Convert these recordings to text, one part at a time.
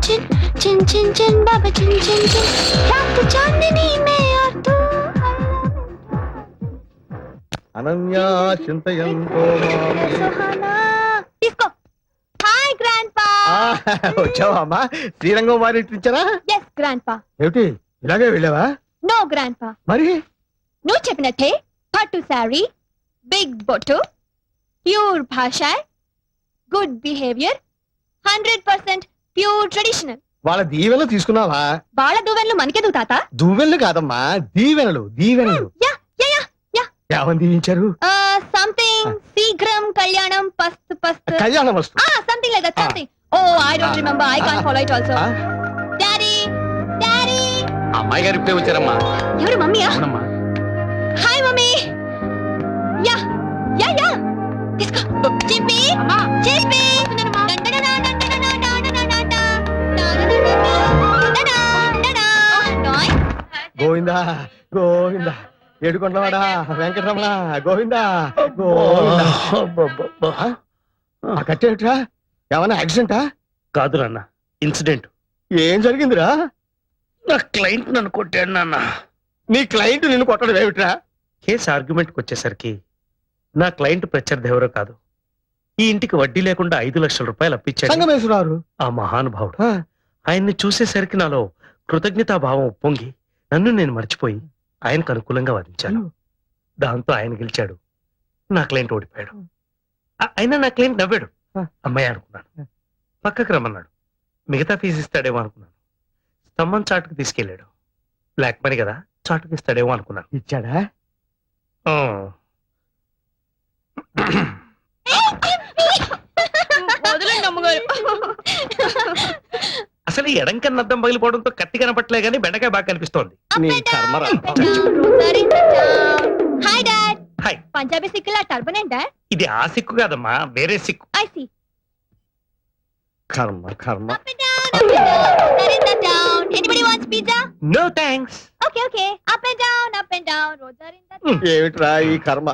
चिन चिन चिन चिन बाबा चिन चिन चिन रात चांदनी में और तू అనన్యా చింతయంతో सुहाना इसको हाय ग्रैंडपा వచ్చావా అమ్మా? శ్రీరంగం వారి ఇచ్చారా? yes grandpa ఏమిటి ఇలాగే వెళ్ళావా? no grandpa మరి నువ్వు చెప్పినట్టే పట్టు సారీ బిగ్ బొట్టు ప్యూర్ భాష గుడ్ బిహేవియర్ 100% ప్యూర్ ట్రెడిషనల్ వాళ్ళ దీవెనలు తీసుకున్నావా? వాళ్ళ దువ్వెనలు మనకెందుకు తాత దువ్వెనలు కాదమ్మా, దీవెనలు దీవెనలు. యా యా యా యా ఏమని దీవించారు? సంథింగ్ శీఘ్రం కళ్యాణం పస్తు పస్తు కళ్యాణం వస్తు. Something like that something oh I don't remember I can't follow it also daddy daddy అమ్మాయి గారు ఇప్పుడే వచ్చారమ్మా. ఎవరు మమ్మీయా? అవునమ్మా. Hi mummy yeah yeah yeah తీసుకో చిప్పి అమ్మా చిప్పి గోవిందా గోవిందా ఏడుకొండవాడా వెంకటరమణ గోవిందా గోవిందా. ఆ కట్టేమిట్రా? ఏమన్నా యాక్సిడెంటా? కాదు నాన్న, ఇన్సిడెంట్. ఏం జరిగిందిరా? నా క్లయింట్ నన్ను కొట్టాడు నాన్న. నీ క్లయింట్ నిన్ను కొట్టడం ఏమిట్రా? కేసు ఆర్గ్యుమెంట్కి వచ్చేసరికి నా క్లయింట్ ప్రత్యర్థి ఎవరో కాదు, ఈ ఇంటికి వడ్డీ లేకుండా 5 లక్షల రూపాయలు అప్పించాడు సంగమేశ్వరారు. ఆ మహానుభావుడు. ఆయన్ని చూసేసరికి నాలో కృతజ్ఞతాభావం ఉప్పొంగి నన్ను నేను మర్చిపోయి ఆయనకు అనుకూలంగా వాదించాను. దాంతో ఆయన గెలిచాడు, నా క్లయింట్ ఓడిపోయాడు. అయినా నా క్లయింట్ నవ్వాడు. అమ్మాయి అనుకున్నాను. పక్కకు రమ్మన్నాడు. మిగతా ఫీజు ఇస్తాడేమో అనుకున్నాను. స్తంభం చాటుకు తీసుకెళ్లాడు. బ్లాక్ మనీ కదా, చాటుకు ఇస్తాడేమో అనుకున్నాను. ఇచ్చాడా? అసలు ఈ ఎడం కన్నా అద్దం పగిలిపోవడంతో కత్తి కనపట్లే గానీ బెండకాయ బాగా కనిపిస్తోంది. నీ కర్మరా. Hi dad. హాయ్. పంజాబీ సిక్కులా టర్బన్ ఏంటి డాడ్? ఇది ఆ సిక్కు కాదమ్మా, వేరే సిక్కు. I see. కర్మ కర్మ. Up and down, up and down. Narinda down. Anybody wants pizza? No thanks. Okay, okay. Up and down, up and down. Rosarinda down. ఏమిట్రా ఈ కర్మ?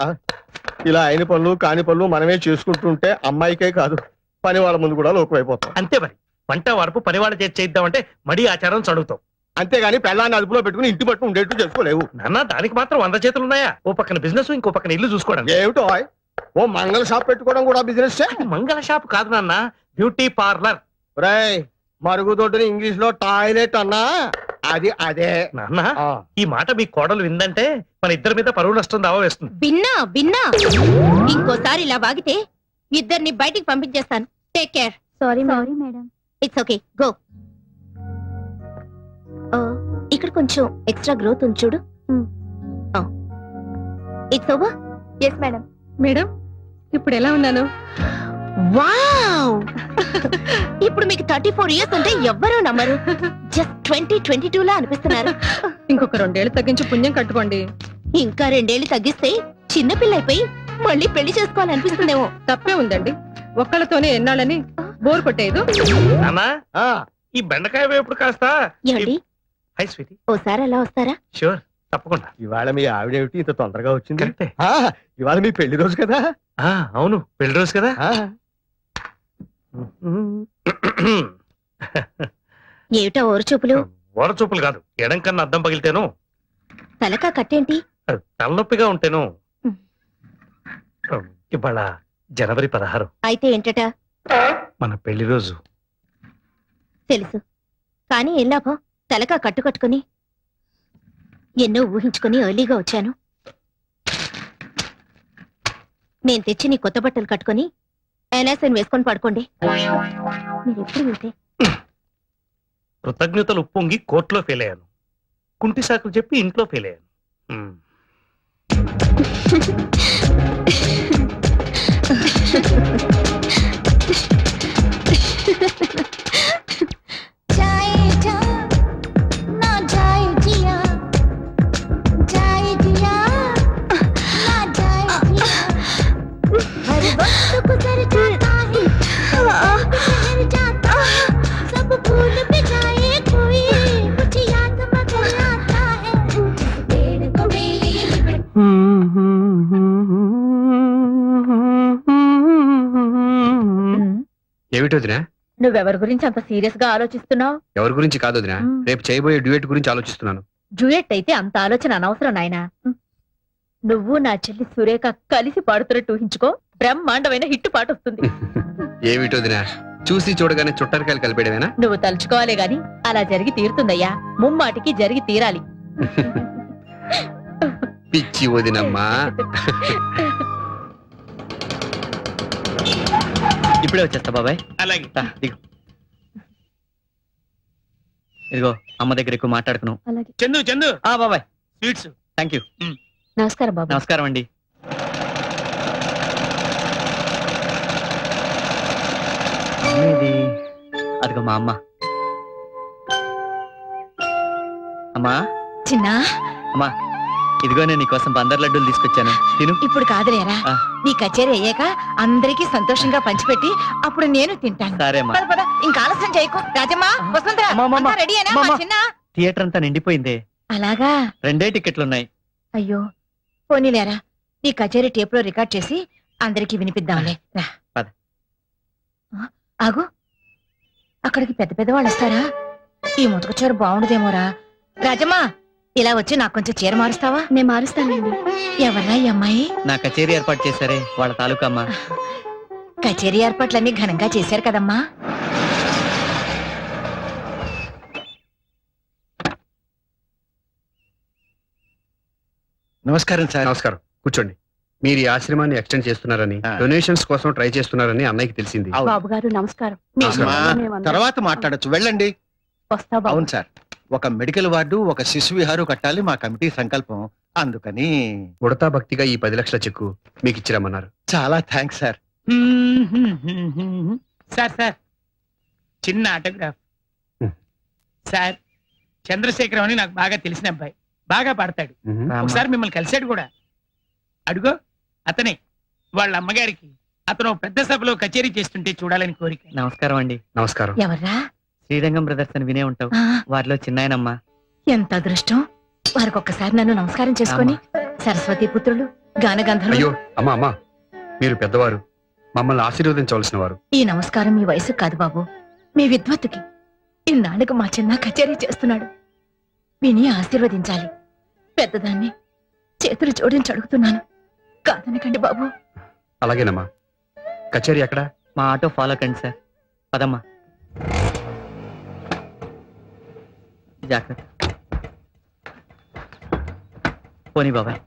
ఇలా అయిన పనులు కాని పనులు మనమే చేసుకుంటుంటే అమ్మాయికే కాదు పని వాళ్ళ ముందు కూడా లోకమైపోతాం. అంతే మరి. వంట వరపు పనివాళ్ళ చేసి చేద్దామంటే మడి ఆచారం చదువుతాం. అంతేగాని పెళ్ళాన్ని అదుపులో పెట్టుకుని ఇంటి పట్టు ఉండేట్టు చేసుకోలేవు. నాన్న, దానికి మాత్రం 100 చేతులు ఉన్నాయా? ఓ పక్కన బిజినెస్, ఇంకో పక్కన ఇల్లు చూసుకోవడం. ఏమిటో ఓ మంగళ షాప్ పెట్టుకోవడం కూడా బిజినెస్. మంగళ షాప్ కాదు నాన్న, బ్యూటీ పార్లర్. మరుగుదొడ్డుని ఇంగ్లీష్ లో టాయిలెట్ అన్నా అది అదే. నాన్న, ఈ మాట మీ కోడలు విందంటే మన ఇద్దరి మీద పరువు నష్టం దావా వేస్తుంది. బిన్నా ఇంకోసారి ఇలా వాగితే ఇద్దరిని బయటికి పంపించేస్తాను. Take care. Sorry madam. It's okay, go. ఇక్కడ కొంచెం ఎక్స్ట్రా గ్రోత్ ఉంది చూడు. It's over. Yes madam. Madam, ఇప్పుడు ఎలా ఉన్నాను? వావ్! ఇప్పుడు మీకు 34 ఇయర్స్ అంటే ఎవ్వరూ నమ్మరు. జస్ట్ 2022 లా అనిపిస్తున్నారు. ఇంకొక 2 ఏళ్ళు తగ్గించి పుణ్యం కట్టుకోండి. ఇంకా 2 ఏళ్ళు తగ్గిస్తే చిన్నపిల్ల అయిపోయి మళ్ళీ పెళ్లి చేసుకోవాలనిపిస్తుందేమో. తప్పే ఉందండి, ఒక్కళ్ళతోనే ఎన్నాళ్ళని బోర్ కొట్టేదు. నాన్న, ఈ బెండకాయ వేపుడు కాస్త. ఏమండి, హై స్వీటీ, ఓసారి అలా వస్తారా? షూర్, తప్పకుండా. ఇవాళ మీ ఆవిడేమిటి ఇంత తొందరగా వచ్చింది? కరెక్టే. ఇవాళ మీ పెళ్లి రోజు కదా? అవును, పెళ్లి రోజు కదా. ఏమిటా ఓరచూపులు? ఓరచూపులు కాదు, ఎడం కన్నా అద్దం పగిలితేను. తలకా కట్టేంటి? తలనొప్పిగా ఉంటేను. ఇవాళ జనవరి 16. అయితే ఏంటట? మన పెళ్లి రోజు. తెలుసు, కానీ ఏం లాభం? తలకా కట్టుకట్టుకుని ఎన్నో ఊహించుకుని ఎర్లీగా వచ్చాను. నేను తెచ్చి నీ కొత్త బట్టలు కట్టుకుని ఎన్ఎస్ఎన్ వేసుకొని పడుకోండి. మీరు ఎప్పుడు వెళ్తే కృతజ్ఞతలు ఉప్పొంగి కోర్టులో ఫెయిల్ అయ్యాను. కుంటి సాకులు చెప్పి ఇంట్లో ఫెయిల్ అయ్యాను. ఏమిటొదినా? నువ్వెవరి గురించి అంత సీరియస్ గా ఆలోచిస్తున్నావు? ఎవరి గురించి కాదు వదినా, రేపు చేయబోయే డ్యూయట్ గురించి ఆలోచిస్తున్నాను. డ్యూయెట్ అయితే అంత ఆలోచన అనవసరం నాయనా. నువ్వు నా చెల్లి సురేఖ కలిసి పాడుతున్నట్టు ఊహించుకో, బ్రహ్మాండమైన హిట్ పాట వస్తుంది. ఏమిటో వదినా, చూసి చూడగానే చుట్టరికాయలు కలిపేయడమేనా? నువ్వు తలుచుకోవాలే గాని అలా జరిగి తీరుతుందయ్యా. ముమ్మాటికి జరిగి తీరాలి. పిచ్చి వదినమ్మా. ఇప్పుడే వచ్చేస్తా బాబాయ్. అలాగే. ఇదిగో అమ్మ దగ్గర ఎక్కువ మాట్లాడుకును. చందు చందు బాబాయ్ స్వీట్స్. Thank you. నమస్కారం బాబు. నమస్కారం అండి. ఇది అదిగో మా అమ్మ. అమ్మా చిన్నా, అమ్మా ఇదిగో నేను నీకోసం బందర్ లడ్డూలు తీసుకొచ్చాను, తిను. ఇప్పుడు కాదులేరా, ఆ. నీ కచేరీ అయ్యాక అందరికీ సంతోషంగా పంచిపెట్టి అప్పుడు నేను తింటాను. సరే అమ్మా. పద పద, ఇంకా ఆలస్యం చేయకు. రాజమ్మా, వసుంధరా, అమ్మా, అమ్మా, అంతా రెడీయేనా అమ్మా, మా అమ్మా. చిన్న? థియేటర్ అంతా నిండిపోయిందే. అలాగా? 2 టికెట్లున్నాయి. అయ్యో, పోనీలేరా, నీ కచేరీ టేప్ లో రికార్డ్ చేసి అందరికి వినిపిద్దాంలే. రా. పద. ఆగు, అక్కడికి పెద్ద పెద్ద వాళ్ళు వస్తారా? ఈ ముతక చీర బాగుండదేమోరా. రాజమ్మా, ఇలా వచ్చి నాకు కొంచెం చీర మారుస్తావా? నేను మారుస్తానండి. ఎవరా ఈ అమ్మాయి? నా కచేరీ ఏర్పాటు చేశారే వాళ్ళ తాలూకా అమ్మా. కచేరీ ఏర్పాట్లన్నీ ఘనంగా చేశారు కదమ్మా. నమస్కారం సార్. నమస్కారం, కూర్చోండి. మీరు ఈ ఆశ్రమాన్ని ఎక్స్టెండ్ చేస్తున్నారని, డొనేషన్స్ కోసం ట్రై చేస్తున్నారని అన్నయ్యకి తెలిసింది. అవును. బాబు గారు నమస్కారం. నమస్కారం. తర్వాత మాట్లాడొచ్చు, వెళ్ళండి. వస్తా బాబు. అవును సార్, ఒక మెడికల్ వార్డు, ఒక శిశు విహారు కట్టాలి మా కమిటీ సంకల్పం. అందుకని ఉడతా భక్తిగా ఈ 10 లక్షల చెక్కు మీకు ఇచ్చిరమ్మన్నారు. చాలా థ్యాంక్స్ సార్. సార్ సార్ చిన్న ఆటోగ్రాఫ్. సార్ చంద్రశేఖరం అని నాకు బాగా తెలిసిన అబ్బాయి, బాగా పాడతాడు. ఒకసారి మిమ్మల్ని కలిశాడు కూడా. అడుగో అతనే. వాళ్ళ అమ్మగారికి అతను పెద్ద సభలో కచేరీ చేస్తుంటే చూడాలని కోరిక. నమస్కారం అండి. నమస్కారం. ఎవర్రా? శ్రీరంగం బ్రదర్స్ అని వినే ఉంటావు, ఆ, వారిలో చిన్నాయనమ్మా. ఎంత అదృష్టం. వారికి ఒక్కసారి నన్ను నమస్కారం చేసుకొని, సరస్వతి పుత్రులు, గానగంధర్వులు. అయ్యో అమ్మా అమ్మా, మీరు పెద్దవారు, మమ్మల్ని ఆశీర్వదించవలసిన వారు. ఈ నమస్కారం మీ వయసు కాదు బాబు, మీ విద్వత్తుకి. ఇన్నాళ్ళకు మా చిన్న కచేరీ చేస్తున్నాడు, విని ఆశీర్వదించాలి. పెద్దదాన్ని చేతులు జోడించి అడుగుతున్నాను, కాదనకండి బాబు. అలాగేనమ్మా. కచేరీ ఎక్కడ? మా ఆటో ఫాలో కండి సార్. పదమ్మా. జాగ్రత్త. పోనీ బాబాయ్.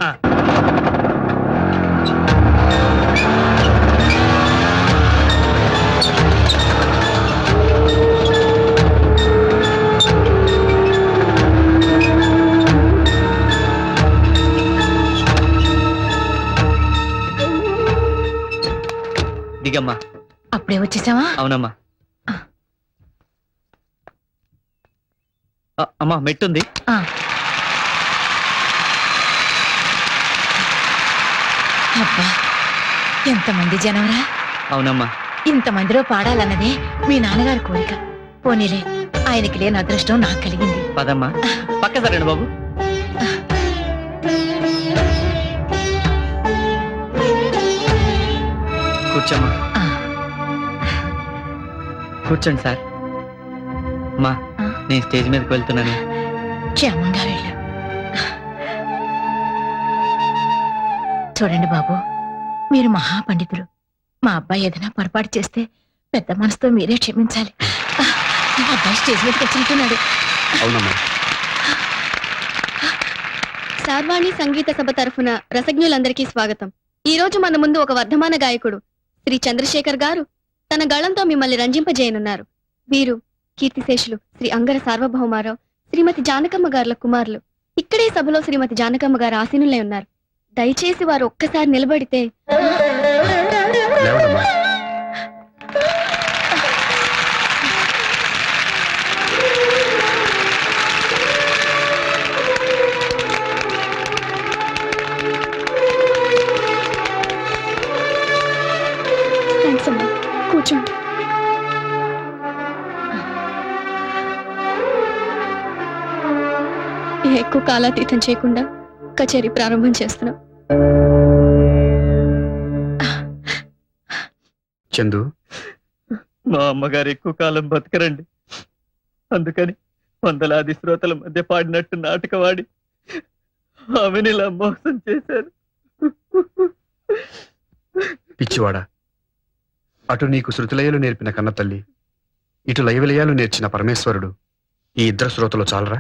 దిగమ్మా. అప్పుడే వచ్చేసావా? అవునమ్మా. అమ్మా మెట్టుంది. ఆ. అబ్బా, ఎంతమంది జనవరా. అవునమ్మా. ఇంతమందిలో పాడాలన్నదే మీ నాన్నగారి కోరిక. పోనీలే, ఆయనకి లేని అదృష్టం నాకు కలిగింది. పదమ్మా. పక్క సరేండి బాబు. కూర్చోమ్మా. ఆ. కూర్చోండి సార్. అమ్మా ఆ. నేను స్టేజ్ మీదకి వెళ్తున్నాను. క్షేమంగా వెళ్ళు. చూడండి బాబు, మీరు మహాపండితులు. మా అబ్బాయి ఏదైనా పొరపాటు చేస్తే పెద్ద మనసుతో మీరే క్షమించాలి. అబ్బాయి స్టేజ్ మీదకి వచ్చినట్టున్నాడు. అవునమ్మా. సార్వాణి సంగీత సభ తరఫున రసజ్ఞులందరికీ స్వాగతం. ఈ రోజు మన ముందు ఒక వర్ధమాన గాయకుడు శ్రీ చంద్రశేఖర్ గారు తన గళంతో మిమ్మల్ని రంజింపజేయనున్నారు. వీరు కీర్తిశేషులు శ్రీ అంగర సార్వభౌమారావు, శ్రీమతి జానకమ్మ గారుల కుమారులు. ఇక్కడే సభలో శ్రీమతి జానకమ్మ గారు ఆసీనులై ఉన్నారు. దయచేసి వారు ఒక్కసారి నిలబడితే. లేవనమ్మా. థ్యాంక్స్ అమ్మా, కూర్చోండి. ఎక్కువ కాలాతీతం చేయకుండా కచేరీ ప్రారంభం చేస్తున్నాం. చందు, మా అమ్మగారు ఎక్కువ కాలం బతకరండి. అందుకని వందలాది శ్రోతల మధ్య పాడినట్టు నాటకవాడి ఆమెను ఇలా మోసం చేశారు. పిచ్చివాడా, అటు నీకు శృతిలయలు నేర్పిన కన్న తల్లి, ఇటు లయవిలయాలు నేర్చిన పరమేశ్వరుడు, ఈ ఇద్దరు శ్రోతలు చాలరా?